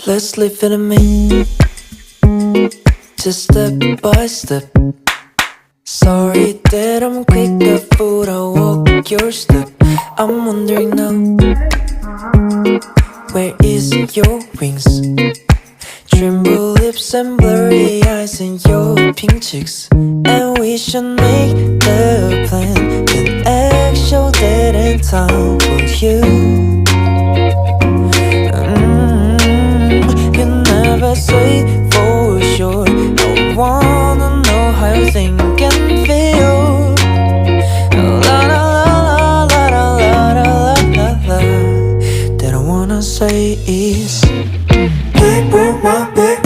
Let's live in a minute, just step by step. Sorry that I'm quick, but I walk your step. I'm wondering now, where is your wings? Tremble lips and blurry eyes and your pink cheeks. And we should make the plan, then act, show that in time for you. You never say for sure. I wanna know how you think and feel. La la la la la la la la la. That I wanna say is, hey, put my baby.